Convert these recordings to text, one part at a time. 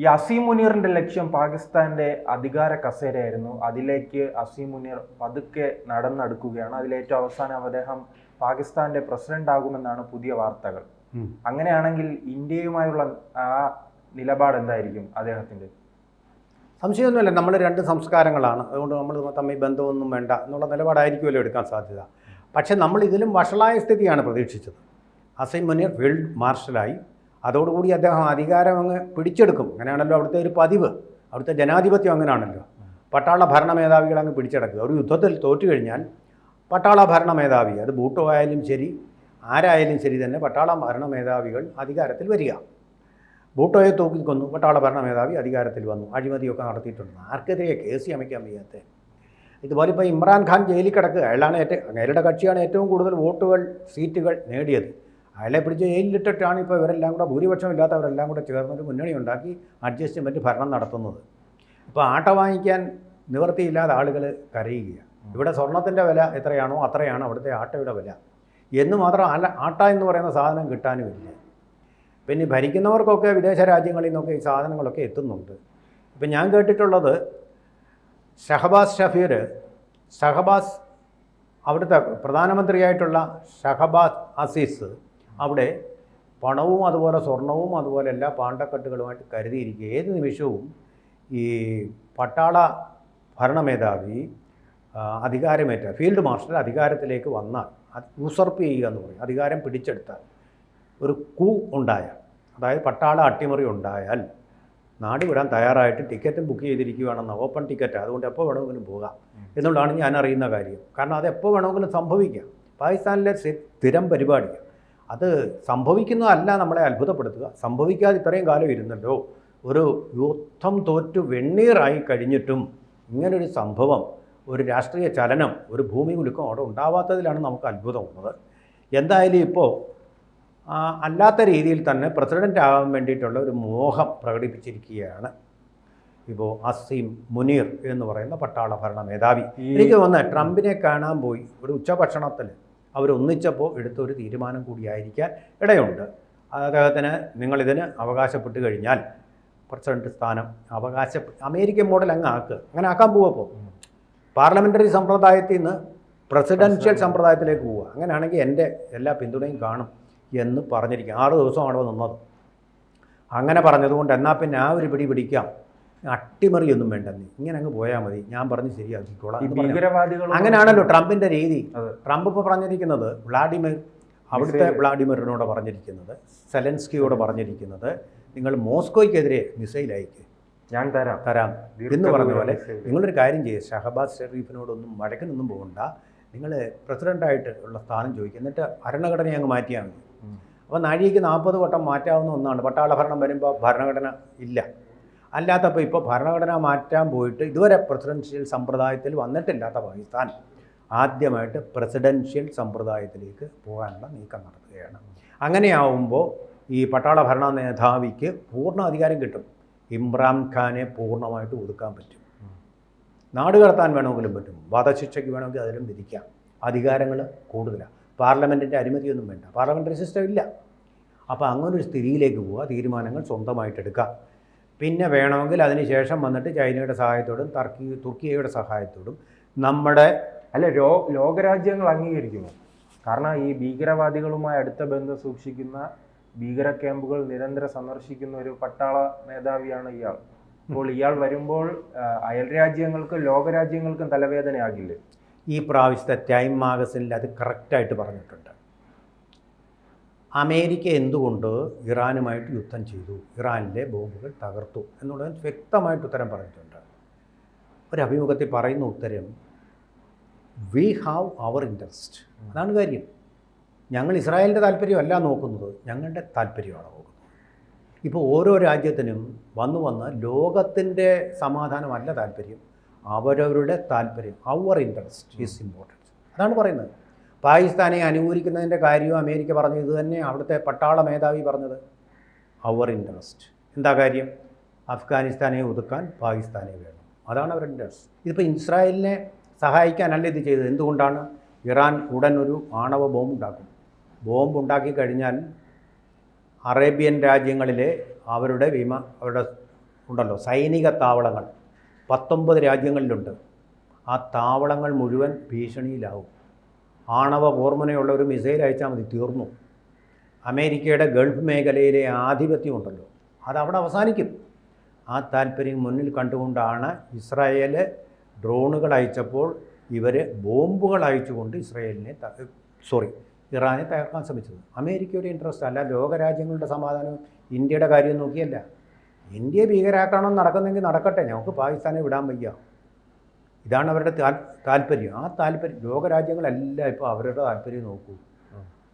ഈ അസീം മുനീറിന്റെ ലക്ഷ്യം പാകിസ്ഥാന്റെ അധികാര കസേരയായിരുന്നു. അതിലേക്ക് അസീം മുനീർ പതുക്കെ നടന്നെടുക്കുകയാണ്. അതിലേറ്റവും അവസാനം അദ്ദേഹം പാകിസ്ഥാന്റെ പ്രസിഡന്റ് ആകുമെന്നാണ് പുതിയ വാർത്തകൾ. അങ്ങനെയാണെങ്കിൽ ഇന്ത്യയുമായുള്ള ആ നിലപാട് എന്തായിരിക്കും അദ്ദേഹത്തിന്റെ? സംശയമൊന്നുമില്ല, നമ്മൾ രണ്ട് സംസ്കാരങ്ങളാണ്, അതുകൊണ്ട് നമ്മൾ തമ്മിൽ ബന്ധമൊന്നും വേണ്ട എന്നുള്ള നിലപാടായിരിക്കുമല്ലോ എടുക്കാൻ സാധ്യത. പക്ഷേ നമ്മൾ ഇതിലും വഷളായ സ്ഥിതിയാണ് പ്രതീക്ഷിച്ചത്. അസീം മുനീർ ഫീൽഡ് മാർഷലായി, അതോടുകൂടി അദ്ദേഹം അധികാരം അങ്ങ് പിടിച്ചെടുക്കും. അങ്ങനെയാണല്ലോ അവിടുത്തെ ഒരു പതിവ്, അവിടുത്തെ ജനാധിപത്യം അങ്ങനെയാണല്ലോ. പട്ടാള ഭരണ മേധാവികൾ അങ്ങ് പിടിച്ചെടുക്കുക. ഒരു യുദ്ധത്തിൽ തോറ്റു കഴിഞ്ഞാൽ പട്ടാള ഭരണ മേധാവി, അത് ഭൂട്ടോ ആയാലും ശരി ആരായാലും ശരി തന്നെ, പട്ടാള ഭരണ മേധാവികൾ അധികാരത്തിൽ വരിക. ഭൂട്ടോയെ തൂക്കിക്കൊന്നു, പട്ടാള ഭരണ മേധാവി അധികാരത്തിൽ വന്നു, അഴിമതിയൊക്കെ നടത്തിയിട്ടുണ്ട്. ആർക്കെതിരെ കേസ് ചമയ്ക്കാൻ വയ്യാത്ത? ഇതുപോലെ ഇപ്പോൾ ഇമ്രാൻഖാൻ ജയിലിൽ കിടക്കുക. അയാളുടെ കക്ഷിയാണ് ഏറ്റവും കൂടുതൽ വോട്ടുകൾ സീറ്റുകൾ നേടിയത്. അയാളെ പിടിച്ച് ജയിലിലിട്ടിട്ടാണ് ഇപ്പോൾ ഇവരെല്ലാം കൂടെ, ഭൂരിപക്ഷം ഇല്ലാത്തവരെല്ലാം കൂടെ ചേർന്നൊരു മുന്നണി ഉണ്ടാക്കി അഡ്ജസ്റ്റ്മെൻറ്റ് ഭരണം നടത്തുന്നത്. ഇപ്പോൾ ആട്ട വാങ്ങിക്കാൻ നിവൃത്തിയില്ലാതെ ആളുകൾ കരയുക. ഇവിടെ സ്വർണത്തിൻ്റെ വില എത്രയാണോ അത്രയാണ് അവിടുത്തെ ആട്ടയുടെ വില എന്ന് മാത്രം. ആട്ട എന്ന് പറയുന്ന സാധനം കിട്ടാനുമില്ല. പിന്നെ ഭരിക്കുന്നവർക്കൊക്കെ വിദേശ രാജ്യങ്ങളിൽ നിന്നൊക്കെ ഈ സാധനങ്ങളൊക്കെ എത്തുന്നുണ്ട്. ഇപ്പം ഞാൻ കേട്ടിട്ടുള്ളത് ഷഹബാസ് അവിടുത്തെ പ്രധാനമന്ത്രിയായിട്ടുള്ള ഷഹബാസ് അസീസ് അവിടെ പണവും അതുപോലെ സ്വർണവും അതുപോലെ എല്ലാ പാണ്ടക്കെട്ടുകളുമായിട്ട് കരുതിയിരിക്കുക. ഏത് നിമിഷവും ഈ പട്ടാള ഭരണമേധാവി അധികാരമേറ്റ ഫീൽഡ് മാർഷൽ അധികാരത്തിലേക്ക് വന്നാൽ, യൂസർപ്പ് ചെയ്യുക എന്ന് പറയും, അധികാരം പിടിച്ചെടുത്താൽ, ഒരു കൂ ഉണ്ടായാൽ, അതായത് പട്ടാള അട്ടിമറി ഉണ്ടായാൽ നാട് വിടാൻ തയ്യാറായിട്ട് ടിക്കറ്റും ബുക്ക് ചെയ്തിരിക്കുകയാണെന്ന്, ഓപ്പൺ ടിക്കറ്റ്, അതുകൊണ്ട് എപ്പോൾ വേണമെങ്കിലും പോകാം എന്നുള്ളതാണ് ഞാൻ അറിയുന്ന കാര്യം. കാരണം അത് എപ്പോൾ വേണമെങ്കിലും സംഭവിക്കാം. പാകിസ്ഥാനിലെ സ്ഥിരം പരിപാടിയാണ്. അത് സംഭവിക്കുന്നതല്ല നമ്മളെ അത്ഭുതപ്പെടുത്തുക. സംഭവിക്കാതെ ഇത്രയും കാലം ഇരുന്നല്ലോ. ഒരു യുദ്ധം തോറ്റു വെണ്ണീറായി കഴിഞ്ഞിട്ടും ഇങ്ങനൊരു സംഭവം, ഒരു രാഷ്ട്രീയ ചലനം, ഒരു ഭൂമി കുലുക്കം അവിടെ ഉണ്ടാവാത്തതിലാണ് നമുക്ക് അത്ഭുതമുള്ളത്. എന്തായാലും ഇപ്പോൾ അല്ലാത്ത രീതിയിൽ തന്നെ പ്രസിഡൻ്റ് ആകാൻ വേണ്ടിയിട്ടുള്ള ഒരു മോഹം പ്രകടിപ്പിച്ചിരിക്കുകയാണ് ഇപ്പോൾ അസീം മുനീർ എന്ന് പറയുന്ന പട്ടാള ഭരണ മേധാവി. എനിക്ക് തോന്നുന്നത് ട്രംപിനെ കാണാൻ പോയി ഒരു ഉച്ചഭക്ഷണത്തിൽ അവരൊന്നിച്ചപ്പോൾ എടുത്തൊരു തീരുമാനം കൂടിയായിരിക്കാൻ ഇടയുണ്ട്. അദ്ദേഹത്തിന് നിങ്ങളിതിന് അവകാശപ്പെട്ട് കഴിഞ്ഞാൽ പ്രസിഡന്റ് സ്ഥാനം അമേരിക്കൻ മോഡൽ അങ്ങ് ആക്കുക. അങ്ങനെ ആക്കാൻ പോവപ്പോൾ പാർലമെൻ്ററി സമ്പ്രദായത്തിൽ നിന്ന് പ്രസിഡൻഷ്യൽ സമ്പ്രദായത്തിലേക്ക് പോവുക. അങ്ങനെയാണെങ്കിൽ എൻ്റെ എല്ലാ പിന്തുണയും കാണും എന്ന് പറഞ്ഞിരിക്കുക. 6 ദിവസമാണ് നിന്നത്. അങ്ങനെ പറഞ്ഞതുകൊണ്ട് എന്നാൽ പിന്നെ ആ ഒരു പിടിക്കാം, അട്ടിമറിയൊന്നും വേണ്ട, നീ ഇങ്ങനെ അങ്ങ് പോയാൽ മതി, ഞാൻ പറഞ്ഞ് ശരിയാക്കിക്കോളാം. അങ്ങനെയാണല്ലോ ട്രംപിൻ്റെ രീതി. ട്രംപ് ഇപ്പോൾ പറഞ്ഞിരിക്കുന്നത് അവിടുത്തെ വ്ളാഡിമിറിനോട് പറഞ്ഞിരിക്കുന്നത്, സെലൻസ്കിയോട് പറഞ്ഞിരിക്കുന്നത്, നിങ്ങൾ മോസ്കോയ്ക്കെതിരെ മിസൈൽ അയക്കുക, ഞാൻ തരാം എന്ന് പറഞ്ഞ പോലെ നിങ്ങളൊരു കാര്യം ചെയ്യുക, ഷഹബാസ് ഷെരീഫിനോടൊന്നും വഴക്കിനൊന്നും പോകണ്ട, നിങ്ങൾ പ്രസിഡൻ്റായിട്ട് ഉള്ള സ്ഥാനം ചോദിക്കുക, എന്നിട്ട് ഭരണഘടനയെ അങ്ങ് മാറ്റിയാൽ മതി. അപ്പോൾ നാഴികയ്ക്ക് 40 വട്ടം മാറ്റാവുന്ന ഒന്നാണ്. പട്ടാള ഭരണം വരുമ്പോൾ ഭരണഘടന ഇല്ല. അല്ലാത്തപ്പോൾ ഇപ്പോൾ ഭരണഘടന മാറ്റാൻ പോയിട്ട് ഇതുവരെ പ്രസിഡൻഷ്യൽ സമ്പ്രദായത്തിൽ വന്നിട്ടില്ലാത്ത പാകിസ്ഥാൻ ആദ്യമായിട്ട് പ്രസിഡൻഷ്യൽ സമ്പ്രദായത്തിലേക്ക് പോകാനുള്ള നീക്കം നടത്തുകയാണ്. അങ്ങനെയാവുമ്പോൾ ഈ പട്ടാള ഭരണ മേധാവിക്ക് പൂർണ്ണ അധികാരം കിട്ടും. ഇമ്രാൻഖാനെ പൂർണ്ണമായിട്ട് ഒതുക്കാൻ പറ്റും. നാട് കടത്താൻ വേണമെങ്കിലും പറ്റും. വധശിക്ഷയ്ക്ക് വേണമെങ്കിൽ അതിലും വിധിക്കാം. അധികാരങ്ങൾ കൂടുതലാണ്. പാർലമെൻറ്റിൻ്റെ അനുമതിയൊന്നും വേണ്ട. പാർലമെൻ്ററി സിസ്റ്റം ഇല്ല. അപ്പോൾ അങ്ങനൊരു സ്ഥിതിയിലേക്ക് പോവുക, തീരുമാനങ്ങൾ സ്വന്തമായിട്ടെടുക്കുക. പിന്നെ വേണമെങ്കിൽ അതിന് ശേഷം വന്നിട്ട് ചൈനയുടെ സഹായത്തോടും തുർക്കിയയുടെ സഹായത്തോടും നമ്മുടെ ലോകരാജ്യങ്ങൾ അംഗീകരിക്കുന്നു. കാരണം ഈ ഭീകരവാദികളുമായി അടുത്ത ബന്ധം സൂക്ഷിക്കുന്ന, ഭീകര ക്യാമ്പുകൾ നിരന്തരം സന്ദർശിക്കുന്ന ഒരു പട്ടാള മേധാവിയാണ് ഇയാൾ. അപ്പോൾ ഇയാൾ വരുമ്പോൾ അയൽ രാജ്യങ്ങൾക്കും ലോകരാജ്യങ്ങൾക്കും തലവേദനയാകില്ലേ? ഈ പ്രാവശ്യത്തെ ടൈം മാഗസിനിൽ അത് കറക്റ്റായിട്ട് പറഞ്ഞിട്ടുണ്ട്. അമേരിക്ക എന്തുകൊണ്ട് ഇറാനുമായിട്ട് യുദ്ധം ചെയ്തു, ഇറാനിലെ ബോംബുകൾ തകർത്തു എന്നുള്ളതിന് വ്യക്തമായിട്ട് ഉത്തരം പറഞ്ഞിട്ടുണ്ട്. ഒരു അഭിമുഖത്തിൽ പറയുന്ന ഉത്തരം, വി ഹാവ് അവർ ഇൻട്രസ്റ്റ്. അതാണ് കാര്യം. ഞങ്ങൾ ഇസ്രായേലിൻ്റെ താല്പര്യമല്ല നോക്കുന്നത്, ഞങ്ങളുടെ താല്പര്യമാണ് നോക്കുന്നത്. ഇപ്പോൾ ഓരോ രാജ്യത്തിനും വന്ന് ലോകത്തിൻ്റെ സമാധാനമല്ല താല്പര്യം, അവരവരുടെ താല്പര്യം. അവർ ഇൻട്രസ്റ്റ് ഈസ് ഇമ്പോർട്ടൻറ്റ്. അതാണ് പറയുന്നത്. പാകിസ്ഥാനെ അനുകൂലിക്കുന്നതിൻ്റെ കാര്യവും അമേരിക്ക പറഞ്ഞത് ഇത് തന്നെ. അവിടുത്തെ പട്ടാള മേധാവി പറഞ്ഞത് അവർ ഇൻട്രസ്റ്റ്. എന്താ കാര്യം? അഫ്ഗാനിസ്ഥാനെ ഒതുക്കാൻ പാകിസ്ഥാനെ വേണം. അതാണ് അവരുടെ ഇൻട്രസ്റ്റ്. ഇതിപ്പോൾ ഇസ്രായേലിനെ സഹായിക്കാനല്ല ഇത് ചെയ്തത്. എന്തുകൊണ്ടാണ്? ഇറാൻ ഉടൻ ഒരു ആണവ ബോംബ് ഉണ്ടാക്കും. ബോംബ് ഉണ്ടാക്കി കഴിഞ്ഞാൽ അറേബ്യൻ രാജ്യങ്ങളിലെ അവരുടെ ഉണ്ടല്ലോ, സൈനിക താവളങ്ങൾ 19 രാജ്യങ്ങളിലുണ്ട്. ആ താവളങ്ങൾ മുഴുവൻ ഭീഷണിയിലാവും. ആണവ പോർമുനയുള്ള ഒരു മിസൈൽ അയച്ചാൽ മതി, തീർന്നു. അമേരിക്കയുടെ ഗൾഫ് മേഖലയിലെ ആധിപത്യം ഉണ്ടല്ലോ, അതവിടെ അവസാനിക്കും. ആ താല്പര്യം മുന്നിൽ കണ്ടുകൊണ്ടാണ് ഇസ്രായേൽ ഡ്രോണുകൾ അയച്ചപ്പോൾ ഇവർ ബോംബുകൾ അയച്ചുകൊണ്ട് ഇറാനെ തകർക്കാൻ ശ്രമിച്ചത്. അമേരിക്കയുടെ ഇൻട്രസ്റ്റ് അല്ല, ലോകരാജ്യങ്ങളുടെ സമാധാനം, ഇന്ത്യയുടെ കാര്യം നോക്കിയല്ല. ഇന്ത്യയെ ഭീകരാക്രമണം നടക്കുന്നെങ്കിൽ നടക്കട്ടെ, നമുക്ക് പാകിസ്ഥാനെ വിടാൻ വയ്യ. ഇതാണ് അവരുടെ താല്പര്യം. ആ താല്പര്യം ലോകരാജ്യങ്ങളെല്ലാം ഇപ്പോൾ അവരുടെ താല്പര്യം നോക്കൂ.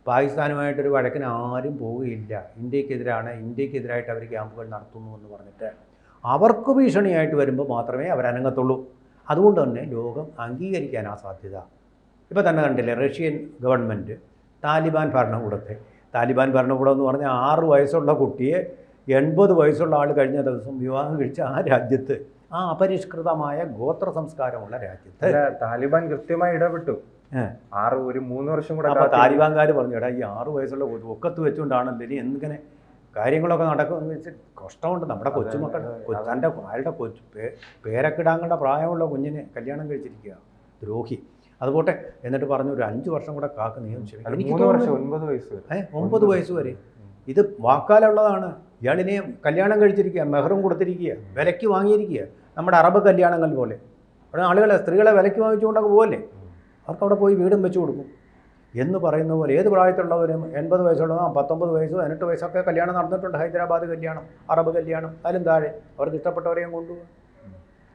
പാകിസ്ഥാനുമായിട്ടൊരു വഴക്കിന് ആരും പോവുകയില്ല. ഇന്ത്യക്കെതിരായിട്ട് അവർ ക്യാമ്പുകൾ നടത്തുന്നു എന്ന് പറഞ്ഞിട്ട് അവർക്ക് ഭീഷണിയായിട്ട് വരുമ്പോൾ മാത്രമേ അവരനങ്ങത്തുള്ളൂ. അതുകൊണ്ട് തന്നെ ലോകം അംഗീകരിക്കാൻ ആ സാധ്യത. ഇപ്പോൾ തന്നെ കണ്ടില്ലേ, റഷ്യൻ ഗവൺമെൻറ് താലിബാൻ ഭരണകൂടം എന്ന് പറഞ്ഞാൽ 6 വയസ്സുള്ള കുട്ടിയെ 80 വയസ്സുള്ള ആൾ കഴിഞ്ഞ ദിവസം വിവാഹം കഴിച്ച ആ രാജ്യത്ത്, ആ അപരിഷ്കൃതമായ ഗോത്ര സംസ്കാരമുള്ള രാജ്യത്ത് താലിബാൻ കൃത്യമായി ഇടപെട്ടു. 3 വർഷം കൂടെ അപ്പോൾ താലിബാൻകാർ പറഞ്ഞു, എടാ ഈ 6 വയസ്സുള്ള ഒക്കത്ത് വെച്ചുകൊണ്ടാണല്ലോ ഇനി എന്തിങ്ങനെ കാര്യങ്ങളൊക്കെ നടക്കുമെന്ന് വെച്ച് കഷ്ടമുണ്ട്. നമ്മുടെ കൊച്ചുമക്കൾ അയാളുടെ പേരക്കിടാങ്ങളുടെ പ്രായമുള്ള കുഞ്ഞിനെ കല്യാണം കഴിച്ചിരിക്കുക, ദ്രോഹി. അതുപോട്ടെ, എന്നിട്ട് പറഞ്ഞു ഒരു 5 വർഷം കൂടെ കാക്ക് നിയമിച്ചു. 9 വയസ്സ് വരെ ഇത് വാക്കാലുള്ളതാണ്. ഇയാളിനെ കല്യാണം കഴിച്ചിരിക്കുക, മെഹറും കൊടുത്തിരിക്കുക, വിലയ്ക്ക് വാങ്ങിയിരിക്കുക. നമ്മുടെ അറബ് കല്യാണങ്ങൾ പോലെ അവിടെ സ്ത്രീകളെ വിലയ്ക്ക് വാങ്ങിച്ചുകൊണ്ടൊക്കെ പോകല്ലേ, അവർക്കവിടെ പോയി വീടും വെച്ച് കൊടുക്കും എന്ന് പറയുന്ന പോലെ ഏത് പ്രായത്തിലുള്ളവരും 80 വയസ്സുള്ളവരും 19 വയസ്സ് 18 വയസ്സൊക്കെ കല്യാണം നടന്നിട്ടുണ്ട്. ഹൈദരാബാദ് കല്യാണം, അറബ് കല്യാണം, അതിലും താഴെ അവർക്ക് ഇഷ്ടപ്പെട്ടവരെയും കൊണ്ടുപോകും.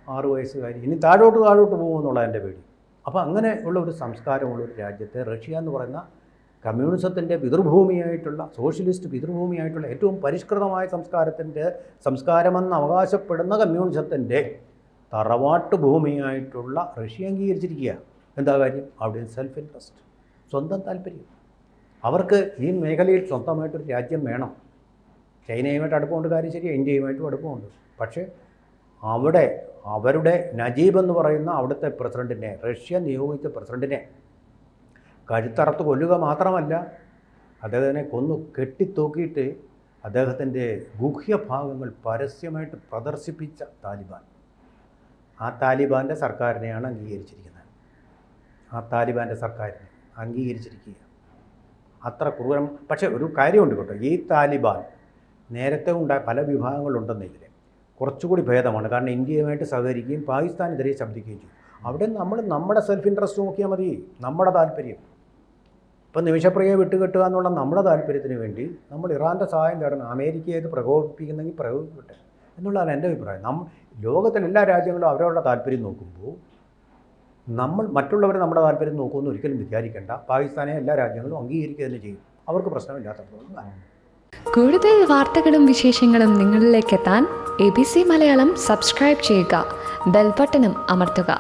6 വയസ്സുകാരി ഇനി താഴോട്ട് പോകുമെന്നുള്ള എൻ്റെ പേടി. അപ്പോൾ അങ്ങനെ ഉള്ള ഒരു സംസ്കാരമുള്ള ഒരു രാജ്യത്തെ റഷ്യ എന്ന് പറയുന്ന കമ്മ്യൂണിസത്തിൻ്റെ പിതൃഭൂമിയായിട്ടുള്ള, സോഷ്യലിസ്റ്റ് പിതൃഭൂമിയായിട്ടുള്ള, ഏറ്റവും പരിഷ്കൃതമായ സംസ്കാരമെന്ന് അവകാശപ്പെടുന്ന കമ്മ്യൂണിസത്തിൻ്റെ തറവാട്ട് ഭൂമിയായിട്ടുള്ള റഷ്യ അംഗീകരിച്ചിരിക്കുക. എന്താ കാര്യം? അവിടെ സെൽഫ് ഇൻട്രസ്റ്റ്, സ്വന്തം താല്പര്യം. അവർക്ക് ഈ മേഖലയിൽ സ്വന്തമായിട്ടൊരു രാജ്യം വേണം. ചൈനയുമായിട്ട് അടുപ്പമുണ്ട്, കാര്യം ശരിയാണ്, ഇന്ത്യയുമായിട്ടും അടുപ്പമുണ്ട്. പക്ഷേ അവിടെ അവരുടെ നജീബ് എന്ന് പറയുന്ന അവിടുത്തെ പ്രസിഡൻറ്റിനെ, റഷ്യ നിയോഗിച്ച പ്രസിഡൻറ്റിനെ കഴുത്തറത്ത് കൊല്ലുക മാത്രമല്ല, അദ്ദേഹത്തിനെ കൊന്നു കെട്ടിത്തൂക്കിയിട്ട് അദ്ദേഹത്തിൻ്റെ ഗുഹ്യഭാഗങ്ങൾ പരസ്യമായിട്ട് പ്രദർശിപ്പിച്ച താലിബാൻ, ആ താലിബാൻ്റെ സർക്കാരിനെയാണ് അംഗീകരിച്ചിരിക്കുന്നത്. അത്ര ക്രൂരം. പക്ഷേ ഒരു കാര്യമുണ്ട് കേട്ടോ, ഈ താലിബാൻ നേരത്തെ ഉണ്ടായ പല വിഭാഗങ്ങളുണ്ടെന്നെങ്കിൽ കുറച്ചുകൂടി ഭേദമാണ്. കാരണം ഇന്ത്യയുമായിട്ട് സഹകരിക്കുകയും പാകിസ്ഥാനെതിരെ ശബ്ദിക്കുകയും ചെയ്യും. അവിടെ നമ്മുടെ സെൽഫ് ഇൻട്രസ്റ്റ് നോക്കിയാൽ മതി, നമ്മുടെ താല്പര്യം. ഇപ്പം നിമിഷപ്രിയയെ വിട്ടുകെട്ടുക എന്നുള്ള നമ്മുടെ താല്പര്യത്തിന് വേണ്ടി നമ്മൾ ഇറാൻ്റെ സഹായം തേടണം. അമേരിക്കയെ ഇത് പ്രകോപിപ്പിക്കുന്നെങ്കിൽ പ്രകോപിക്കട്ടെ എന്നുള്ളതാണ് എൻ്റെ അഭിപ്രായം. ലോകത്തിലെ എല്ലാ രാജ്യങ്ങളും അവരവരുടെ താല്പര്യം നോക്കുമ്പോൾ മറ്റുള്ളവർ നമ്മുടെ താല്പര്യം നോക്കുമെന്ന് ഒരിക്കലും വിചാരിക്കേണ്ട. പാകിസ്ഥാനെ എല്ലാ രാജ്യങ്ങളും അംഗീകരിക്കുക തന്നെ ചെയ്യും, അവർക്ക് പ്രശ്നമില്ലാത്തപ്പോൾ. കൂടുതൽ വാർത്തകളും വിശേഷങ്ങളും നിങ്ങളിലേക്ക് എത്താൻ ABC മലയാളം സബ്സ്ക്രൈബ് ചെയ്യുക, ബെൽ ബട്ടണും അമർത്തുക.